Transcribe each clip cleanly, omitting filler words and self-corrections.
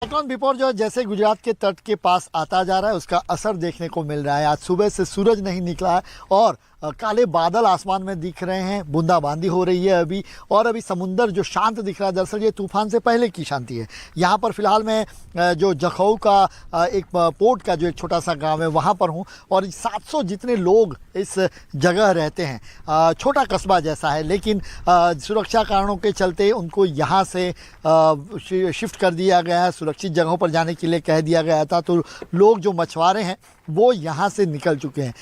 Cyclone Biparjoy जैसे गुजरात के तट के पास आता जा रहा है, उसका असर देखने को मिल रहा है। आज सुबह से सूरज नहीं निकला है और काले बादल आसमान में दिख रहे हैं, बूंदाबांदी हो रही है अभी। और अभी समुंदर जो शांत दिख रहा है, दरअसल ये तूफान से पहले की शांति है। यहाँ पर फिलहाल मैं जो जखौ का एक पोर्ट का जो एक छोटा सा गांव है वहाँ पर हूँ और 700 जितने लोग इस जगह रहते हैं। छोटा कस्बा जैसा है, लेकिन सुरक्षा कारणों के चलते उनको यहाँ से शिफ्ट कर दिया गया है, सुरक्षित जगहों पर जाने के लिए कह दिया गया था। तो लोग जो मछुआरे हैं वो यहाँ से निकल चुके हैं।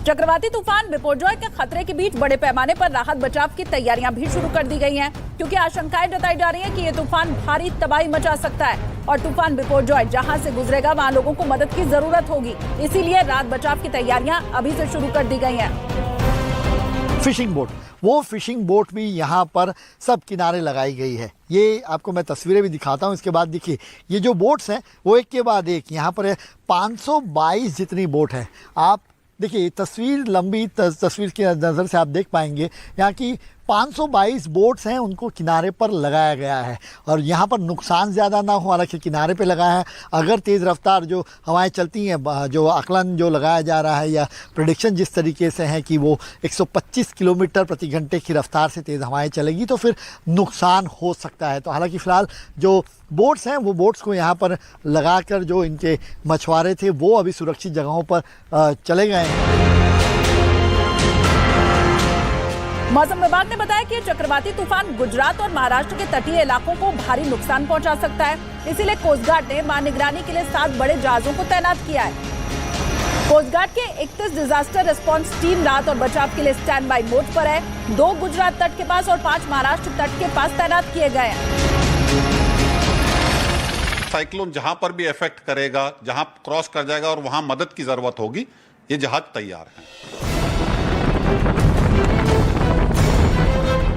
चक्रवाती तूफान बिपरजॉय के खतरे के बीच बड़े पैमाने पर राहत बचाव की तैयारियां भी शुरू कर दी गई हैं, क्योंकि आशंकाएं जताई जा रही हैं कि ये तूफान भारी तबाही मचा सकता है और तूफान बिपरजॉय जहां से गुजरेगा वहां लोगों को मदद की जरूरत होगी। इसीलिए राहत बचाव की तैयारियां अभी से शुरू कर दी गई हैं। फिशिंग बोट, वो फिशिंग बोट भी यहाँ पर सब किनारे लगाई गई है। ये आपको मैं तस्वीरें भी दिखाता हूँ। इसके बाद देखिए ये जो बोट्स हैं वो एक के बाद एक यहाँ पर 522 जितनी बोट है। आप देखिए तस्वीर लंबी तस्वीर की नज़र से आप देख पाएंगे यहाँ की 522 बोट्स हैं, उनको किनारे पर लगाया गया है। और यहाँ पर नुकसान ज़्यादा ना हो, हालांकि किनारे पे लगाया है। अगर तेज़ रफ्तार जो हवाएं चलती हैं, जो आकलन जो लगाया जा रहा है या प्रेडिक्शन जिस तरीके से है कि वो 125 किलोमीटर प्रति घंटे की रफ्तार से तेज़ हवाएं चलेगी तो फिर नुकसान हो सकता है। तो हालांकि फ़िलहाल जो बोट्स हैं वो बोट्स को यहाँ पर लगाकर जो इनके मछुआरे थे वो अभी सुरक्षित जगहों पर चले गए हैं। मौसम विभाग ने बताया कि चक्रवाती तूफान गुजरात और महाराष्ट्र के तटीय इलाकों को भारी नुकसान पहुंचा सकता है। इसीलिए कोस्ट गार्ड ने वहां निगरानी के लिए 7 बड़े जहाजों को तैनात किया है। कोस्ट गार्ड के 31 डिजास्टर रिस्पांस टीम राहत और बचाव के लिए स्टैंड बाई मोड पर है। 2 गुजरात तट के पास और 5 महाराष्ट्र तट के पास तैनात किए गए हैं। साइक्लोन जहां पर भी इफेक्ट करेगा, जहां क्रॉस कर जाएगा और वहां मदद की जरूरत होगी, ये जहाज तैयार है।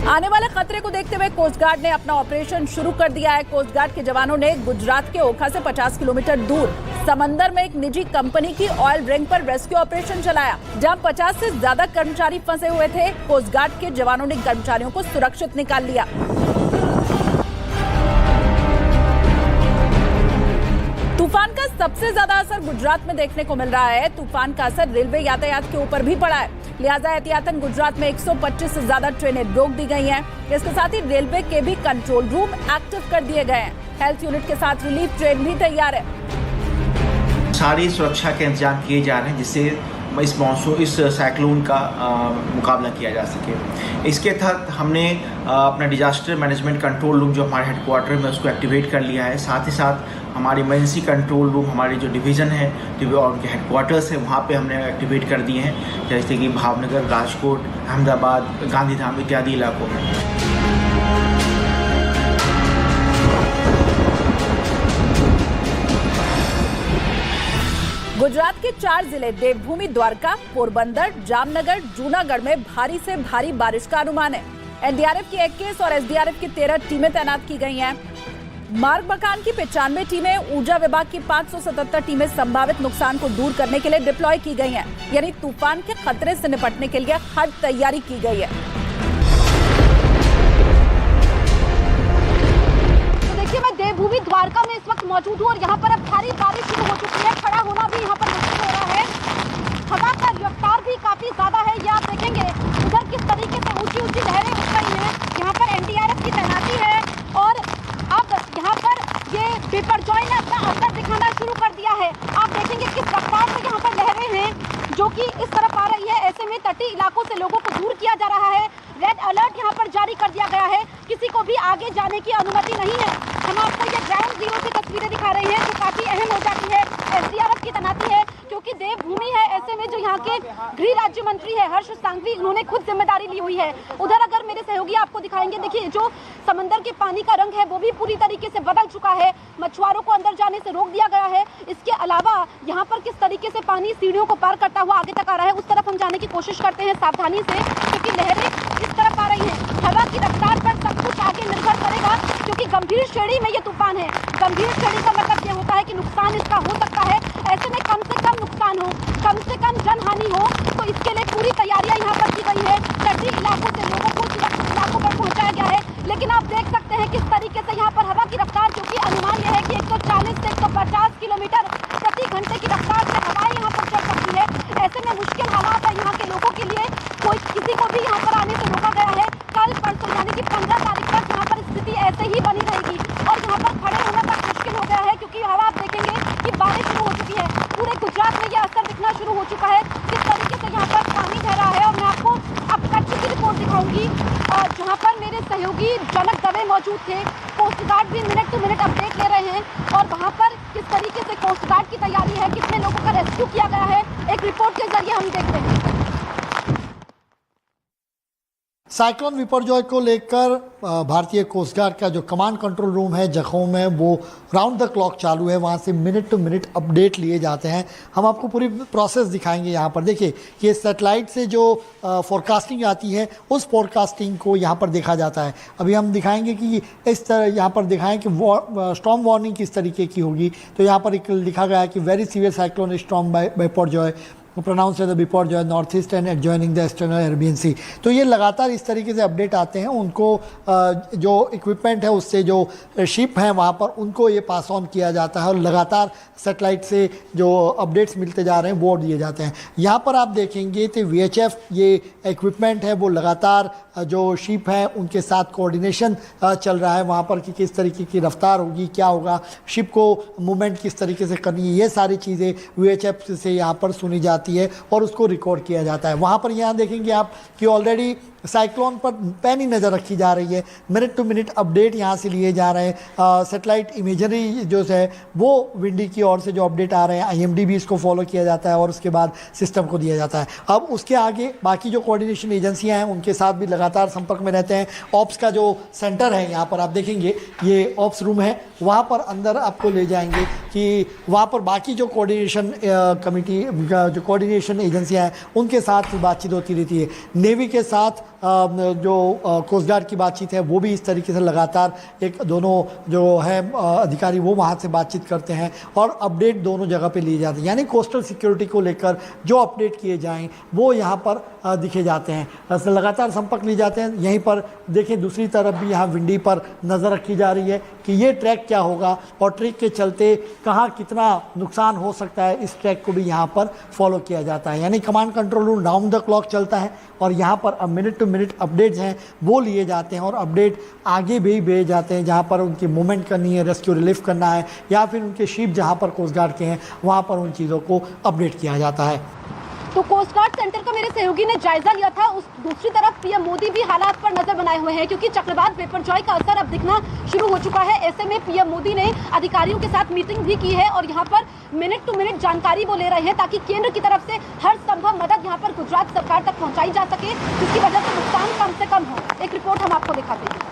आने वाले खतरे को देखते हुए कोस्ट गार्ड ने अपना ऑपरेशन शुरू कर दिया है। कोस्ट गार्ड के जवानों ने गुजरात के ओखा से 50 किलोमीटर दूर समंदर में एक निजी कंपनी की ऑयल रिंग पर रेस्क्यू ऑपरेशन चलाया, जहां 50 से ज्यादा कर्मचारी फंसे हुए थे। कोस्ट गार्ड के जवानों ने कर्मचारियों को सुरक्षित निकाल लिया। तूफान का सबसे ज्यादा असर गुजरात में देखने को मिल रहा है। तूफान का असर रेलवे यातायात के ऊपर भी पड़ा है, लिहाजा एहतियातन गुजरात में 125 से ज्यादा ट्रेनें रोक दी गई हैं। इसके साथ ही रेलवे के भी कंट्रोल रूम एक्टिव कर दिए गए हैं। हेल्थ यूनिट के साथ रिलीफ ट्रेन भी तैयार है। सारी सुरक्षा के इंतजाम किए जा रहे हैं जिससे इस साइक्लोन का मुकाबला किया जा सके। इसके तहत हमने अपना डिजास्टर मैनेजमेंट कंट्रोल रूम जो हमारे हेडक्वार्टर में उसको एक्टिवेट कर लिया है। साथ ही साथ हमारी इमरजेंसी कंट्रोल रूम, हमारी जो डिवीज़न है और उनके हेडक्वार्टर्स है वहाँ पे हमने एक्टिवेट कर दिए हैं, जैसे कि भावनगर, राजकोट, अहमदाबाद, गांधीधाम इत्यादि इलाकों में। गुजरात के 4 जिले देवभूमि, द्वारका, पोरबंदर, जामनगर, जूनागढ़ में भारी से भारी बारिश का अनुमान है। एनडीआरएफ की 21 और एसडीआरएफ की 13 टीमें तैनात की गई हैं। मार्ग मकान की 95 टीमें, ऊर्जा विभाग की 577 टीमें संभावित नुकसान को दूर करने के लिए डिप्लॉय की गई हैं। यानी तूफान के खतरे से निपटने के लिए हर तैयारी की गई है। तो देखिए मैं देवभूमि द्वारका में इस वक्त मौजूद हूँ और यहाँ पर अब भारी बारिश शुरू हो चुकी है। खड़ा होना भी यहाँ पर मुश्किल हो रहा है। हवा का रफ्तार भी काफी ज्यादा है। ये आप देखेंगे उधर किस तरीके से ऊंची ऊंची लहरें उठ रही हैं। यहाँ पर एनडीआरएफ की तैनाती है और अब यहाँ पर ये बिपरजॉय ने अपना असर दिखाना शुरू कर दिया है। आप देखेंगे किस रफ्तार से यहाँ पर लहरें हैं जो कि इस तरफ आ रही है। ऐसे में तटीय इलाकों से लोगों को दूर किया जा रहा है। रेड अलर्ट यहाँ पर जारी कर दिया गया है। किसी को भी आगे जाने की अनुमति नहीं है। हम आपको ये ग्राउंड जीरो की तस्वीरें दिखा रहे हैं जो काफी अहम हो जाती है। एसडीआरएफ की तैनाती है क्योंकि देवभूमि है। ऐसे में जो यहाँ के गृह राज्य मंत्री है हर्ष सांघवी, उन्होंने खुद जिम्मेदारी ली हुई है। उधर अगर मेरे सहयोगी आपको दिखाएंगे, देखिए जो समंदर के पानी का रंग है वो भी पूरी तरीके से बदल चुका है। मछुआरों को अंदर जाने से रोक दिया गया है। इसके अलावा यहाँ पर किस तरीके से पानी सीढ़ियों को पार करता हुआ आगे तक आ रहा है, उस तरफ हम जाने की कोशिश करते हैं सावधानी से, क्योंकि लहरें इस तरफ आ रही हैं। हवा की रफ्तार पर सब कुछ आगे निर्भर करेगा, क्योंकि गंभीर श्रेणी में ये तूफान है। गंभीर श्रेणी का मतलब ये होता है कि नुकसान इसका हो सकता है। ऐसे में कम से कम नुकसान हो, कम से कम जनहानि हो, तो इसके लिए पूरी तैयारियां यहाँ पर की गई है। तटीय इलाकों से लोगों को सहयोगी जहां पर मेरे सहयोगी जनक दवे मौजूद थे। कोस्ट गार्ड भी मिनट टू मिनट अपडेट ले रहे हैं और वहां पर किस तरीके से कोस्ट गार्ड की तैयारी है, कितने लोगों का रेस्क्यू किया गया है, एक रिपोर्ट के जरिए हम देखते हैं। साइक्लोन बिपरजॉय को लेकर भारतीय कोस्ट गार्ड का जो कमांड कंट्रोल रूम है जखौ में, वो राउंड द क्लॉक चालू है। वहाँ से मिनट टू मिनट अपडेट लिए जाते हैं। हम आपको पूरी प्रोसेस दिखाएंगे। यहाँ पर देखिए, ये सैटेलाइट से जो फोरकास्टिंग आती है, उस फोरकास्टिंग को यहाँ पर देखा जाता है। अभी हम दिखाएंगे कि इस तरह यहाँ पर दिखाएं कि स्टॉर्म वार्निंग किस तरीके की होगी। तो यहाँ पर एक लिखा गया है कि very severe cyclone storm Biparjoy pronounce the Biparjoy north east and adjoining the eastern Arabian Sea. तो ये लगातार इस तरीके से अपडेट आते हैं। उनको जो इक्विपमेंट है, उससे जो शिप हैं वहाँ पर, उनको ये पास ऑन किया जाता है और लगातार सेटेलाइट से जो अपडेट्स मिलते जा रहे हैं वो दिए जाते हैं। यहाँ पर आप देखेंगे तो VHF ये इक्विपमेंट है, वो लगातार जो शिप है उनके साथ कोऑर्डिनेशन चल रहा है वहाँ पर कि किस तरीके की रफ्तार होगी, क्या होगा, शिप को मूवमेंट किस तरीके से करनी है, ये सारी चीज़ें VHF से यहाँ पर सुनी जाती है और उसको रिकॉर्ड किया जाता है। वहाँ पर यहाँ देखेंगे आप कि ऑलरेडी साइक्लोन पर पैनी नज़र रखी जा रही है। मिनट टू मिनट अपडेट यहाँ से लिए जा रहे हैं। सेटेलाइट इमेजरी जो है वो विंडी की ओर से जो अपडेट आ रहे हैं, IMD भी इसको फॉलो किया जाता है और उसके बाद सिस्टम को दिया जाता है। अब उसके आगे बाकी जो कोऑर्डिनेशन एजेंसियाँ हैं उनके साथ भी लगातार संपर्क में रहते हैं। ऑप्स का जो सेंटर है, यहाँ पर आप देखेंगे ये ऑप्स रूम है, वहाँ पर अंदर आपको ले जाएंगे कि वहाँ पर बाकी जो कोऑर्डिनेशन कमिटी, जो कोऑर्डिनेशन एजेंसियाँ हैं उनके साथ बातचीत होती रहती है। नेवी के साथ जो कोस्ट गार्ड की बातचीत है वो भी इस तरीके से लगातार एक दोनों जो है अधिकारी वो वहाँ से बातचीत करते हैं और अपडेट दोनों जगह पे लिए जाते हैं। यानी कोस्टल सिक्योरिटी को लेकर जो अपडेट किए जाएं वो यहाँ पर दिखे जाते हैं। लगातार संपर्क लिए जाते हैं। यहीं पर देखें, दूसरी तरफ भी यहाँ विंडी पर नज़र रखी जा रही है कि ये ट्रैक क्या होगा और ट्रैक के चलते कहाँ कितना नुकसान हो सकता है, इस ट्रैक को भी यहाँ पर फॉलो किया जाता है। यानी command control room round the clock चलता है और यहाँ पर अब मिनट टू मिनट अपडेट्स हैं वो लिए जाते हैं और अपडेट आगे भी भेजे जाते हैं जहाँ पर उनकी मूवमेंट करनी है, रेस्क्यू रिलीफ करना है या फिर उनके शिप जहाँ पर कोस्ट गार्ड के हैं वहाँ पर उन चीज़ों को अपडेट किया जाता है। तो कोस्ट गार्ड सेंटर का मेरे सहयोगी ने जायजा लिया था। उस दूसरी तरफ पीएम मोदी भी हालात पर नजर बनाए हुए हैं क्योंकि चक्रवात बिपरजॉय का असर अब दिखना शुरू हो चुका है। ऐसे में पीएम मोदी ने अधिकारियों के साथ मीटिंग भी की है और यहाँ पर मिनट टू मिनट जानकारी वो ले रहे हैं ताकि केंद्र की तरफ से हर संभव मदद यहाँ पर गुजरात सरकार तक पहुँचाई जा सके, जिसकी वजह से नुकसान कम से कम हो। एक रिपोर्ट हम आपको दिखाते हैं।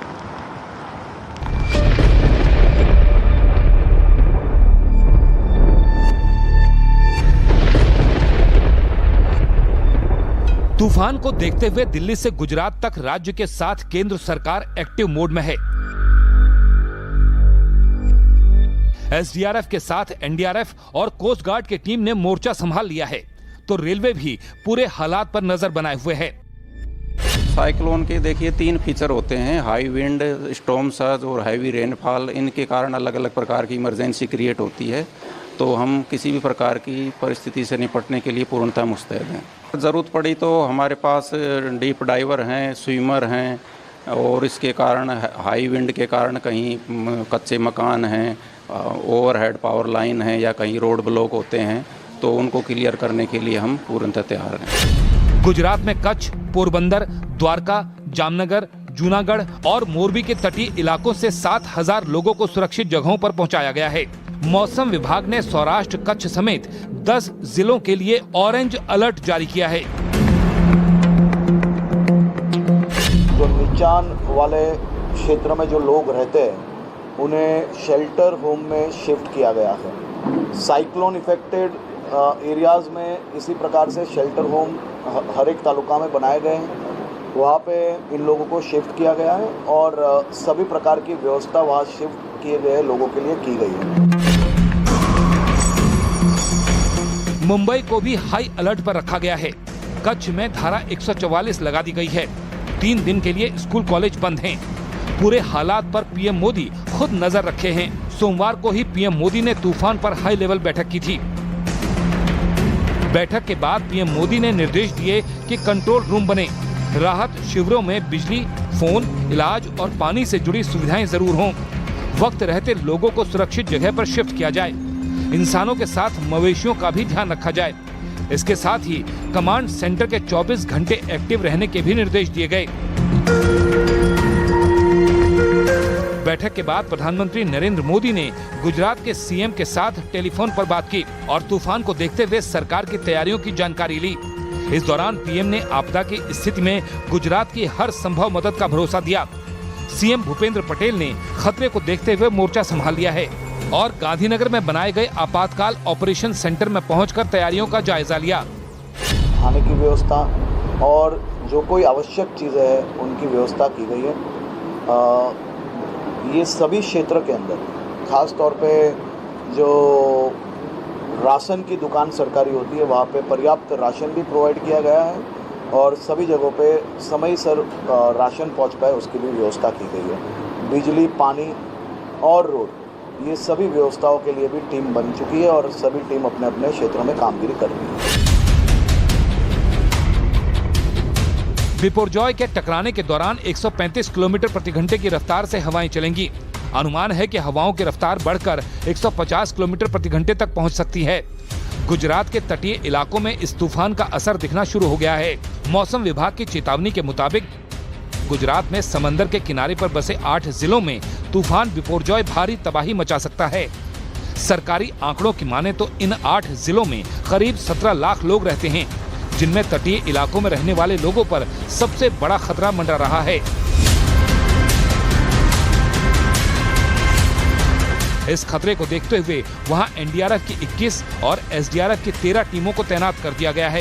तूफान को देखते हुए दिल्ली से गुजरात तक राज्य के साथ केंद्र सरकार एक्टिव मोड में है। SDRF के साथ NDRF और कोस्ट गार्ड की टीम ने मोर्चा संभाल लिया है, तो रेलवे भी पूरे हालात पर नजर बनाए हुए है। साइक्लोन के देखिए 3 फीचर होते हैं, हाई विंड, स्टॉर्म सर्ज और हैवी रेनफॉल। इनके कारण अलग अलग प्रकार की इमरजेंसी क्रिएट होती है, तो हम किसी भी प्रकार की परिस्थिति से निपटने के लिए पूर्णतः मुस्तैद हैं। ज़रूरत पड़ी तो हमारे पास डीप डाइवर हैं, स्विमर हैं और इसके कारण हाई विंड के कारण कहीं कच्चे मकान हैं, ओवरहेड पावर लाइन है या कहीं रोड ब्लॉक होते हैं, तो उनको क्लियर करने के लिए हम पूर्णतः तैयार हैं। गुजरात में कच्छ, पोरबंदर, द्वारका, जामनगर, जूनागढ़ और मोरबी के तटीय इलाकों से 7,000 लोगों को सुरक्षित जगहों पर पहुंचाया गया है। मौसम विभाग ने सौराष्ट्र, कच्छ समेत 10 जिलों के लिए ऑरेंज अलर्ट जारी किया है। जो निचान वाले क्षेत्र में जो लोग रहते हैं उन्हें शेल्टर होम में शिफ्ट किया गया है। साइक्लोन इफेक्टेड एरियाज में इसी प्रकार से शेल्टर होम हर एक तालुका में बनाए गए हैं। वहाँ पे इन लोगों को शिफ्ट किया गया है और सभी प्रकार की व्यवस्था वहाँ शिफ्ट किए गए लोगों के लिए की गई है। मुंबई को भी हाई अलर्ट पर रखा गया है। कच्छ में धारा 144 लगा दी गई है। 3 दिन के लिए स्कूल कॉलेज बंद हैं। पूरे हालात पर पीएम मोदी खुद नजर रखे हैं। सोमवार को ही पीएम मोदी ने तूफान पर हाई लेवल बैठक की थी। बैठक के बाद पीएम मोदी ने निर्देश दिए कि कंट्रोल रूम बने, राहत शिविरों में बिजली, फोन, इलाज और पानी से जुड़ी सुविधाएं जरूर हों। वक्त रहते लोगों को सुरक्षित जगह पर शिफ्ट किया जाए। इंसानों के साथ मवेशियों का भी ध्यान रखा जाए। इसके साथ ही कमांड सेंटर के 24 घंटे एक्टिव रहने के भी निर्देश दिए गए। बैठक के बाद प्रधानमंत्री नरेंद्र मोदी ने गुजरात के सीएम के साथ टेलीफोन पर बात की और तूफान को देखते हुए सरकार की तैयारियों की जानकारी ली। इस दौरान पीएम ने आपदा की स्थिति में गुजरात की हर संभव मदद का भरोसा दिया। सीएम भूपेंद्र पटेल ने खतरे को देखते हुए मोर्चा संभाल लिया है और गांधीनगर में बनाए गए आपातकाल ऑपरेशन सेंटर में पहुंचकर तैयारियों का जायजा लिया। खाने की व्यवस्था और जो कोई आवश्यक चीज़ें हैं उनकी व्यवस्था की गई है। ये सभी क्षेत्र के अंदर खास तौर पे जो राशन की दुकान सरकारी होती है वहाँ पे पर्याप्त राशन भी प्रोवाइड किया गया है और सभी जगहों पे समय सर राशन पहुँच पाए उसकी भी व्यवस्था की गई है। बिजली, पानी और रोड, ये सभी व्यवस्थाओं के लिए भी टीम बन चुकी है और सभी टीम अपने अपने क्षेत्रों में कामगिरी कर रही है। बिपोरजॉय के टकराने के दौरान 135 किलोमीटर प्रति घंटे की रफ्तार से हवाएं चलेंगी। अनुमान है कि हवाओं की रफ्तार बढ़कर 150 किलोमीटर प्रति घंटे तक पहुंच सकती है। गुजरात के तटीय इलाकों में इस तूफान का असर दिखना शुरू हो गया है। मौसम विभाग की चेतावनी के मुताबिक गुजरात में समंदर के किनारे पर बसे 8 जिलों में तूफान बिपोरजॉय भारी तबाही मचा सकता है। सरकारी आंकड़ों की माने तो इन 8 जिलों में करीब 17 लाख लोग रहते हैं, जिनमें तटीय इलाकों में रहने वाले लोगों पर सबसे बड़ा खतरा मंडरा रहा है। इस खतरे को देखते हुए वहां एनडीआरएफ की 21 और एसडीआरएफ की 13 टीमों को तैनात कर दिया गया है।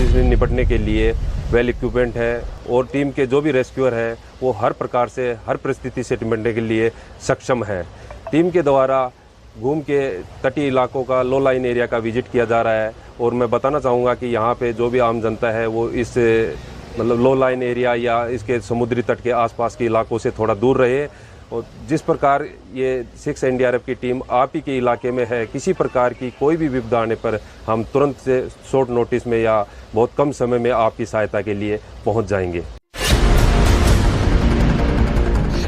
इससे निपटने के लिए वेल इक्विपमेंट है और टीम के जो भी रेस्क्यूअर हैं वो हर प्रकार से हर परिस्थिति से निपटने के लिए सक्षम है। टीम के द्वारा घूम के तटीय इलाकों का लो लाइन एरिया का विजिट किया जा रहा है और मैं बताना चाहूँगा कि यहाँ पे जो भी आम जनता है वो इस लो लाइन एरिया या इसके समुद्री तट के आसपास के इलाकों से थोड़ा दूर रहे। और जिस प्रकार ये 6 एनडीआरएफ की टीम आप ही के इलाके में है, किसी प्रकार की कोई भी विपदा आने पर हम तुरंत से शॉर्ट नोटिस में या बहुत कम समय में आपकी सहायता के लिए पहुँच जाएंगे।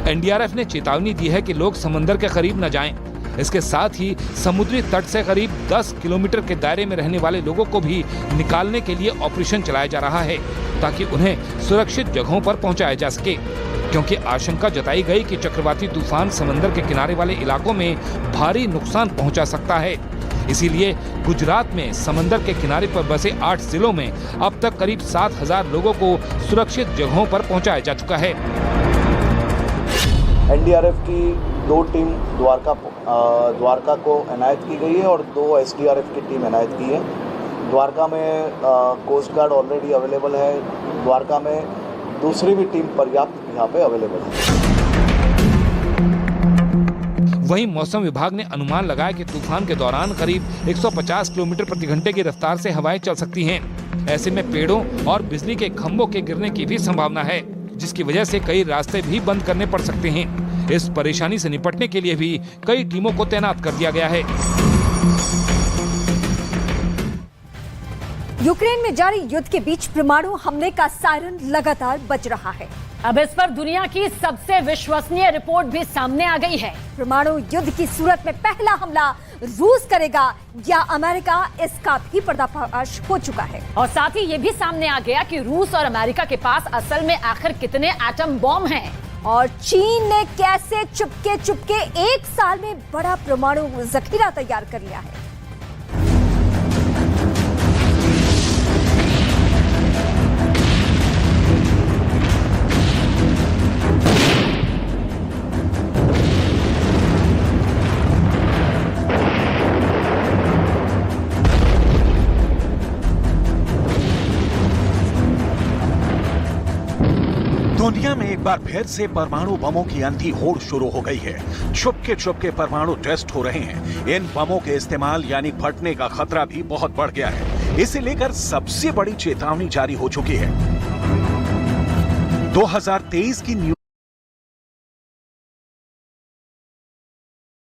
एनडीआरएफ ने चेतावनी दी है कि लोग समंदर के करीब न जाएं। इसके साथ ही समुद्री तट से करीब 10 किलोमीटर के दायरे में रहने वाले लोगों को भी निकालने के लिए ऑपरेशन चलाया जा रहा है ताकि उन्हें सुरक्षित जगहों पर पहुंचाया जा सके, क्योंकि आशंका जताई गई कि चक्रवाती तूफान समंदर के किनारे वाले इलाकों में भारी नुकसान पहुंचा सकता है। इसीलिए गुजरात में समंदर के किनारे पर बसे 8 जिलों में अब तक करीब 7,000 लोगों को सुरक्षित जगहों पर पहुंचाया जा चुका है। एनडीआरएफ की 2 टीम द्वारका को एनायत की गई है और 2 एसडीआरएफ की टीम एनायत की है। द्वारका में कोस्ट गार्ड ऑलरेडी अवेलेबल है। द्वारका में दूसरी भी टीम पर्याप्त यहाँ पे अवेलेबल है। वहीं मौसम विभाग ने अनुमान लगाया कि तूफान के दौरान करीब 150 किलोमीटर प्रति घंटे की रफ्तार से हवाएं चल सकती हैं। ऐसे में पेड़ों और बिजली के खंभों के गिरने की भी संभावना है, जिसकी वजह से कई रास्ते भी बंद करने पड़ सकते हैं। इस परेशानी से निपटने के लिए भी कई टीमों को तैनात कर दिया गया है। यूक्रेन में जारी युद्ध के बीच परमाणु हमले का सायरन लगातार बज रहा है। अब इस पर दुनिया की सबसे विश्वसनीय रिपोर्ट भी सामने आ गई है। परमाणु युद्ध की सूरत में पहला हमला रूस करेगा या अमेरिका, इसका भी पर्दाफाश हो चुका है। और साथ ही ये भी सामने आ गया कि रूस और अमेरिका के पास असल में आखिर कितने एटम बॉम्ब हैं और चीन ने कैसे चुपके 1 साल में बड़ा परमाणु जखीरा तैयार कर लिया है। दुनिया में एक बार फिर से परमाणु बमों की अंधी होड़ शुरू हो गई है। छुपके परमाणु टेस्ट हो रहे हैं। इन बमों के इस्तेमाल यानी फटने का खतरा भी बहुत बढ़ गया है। इसे लेकर सबसे बड़ी चेतावनी जारी हो चुकी है। 2023 की न्यूज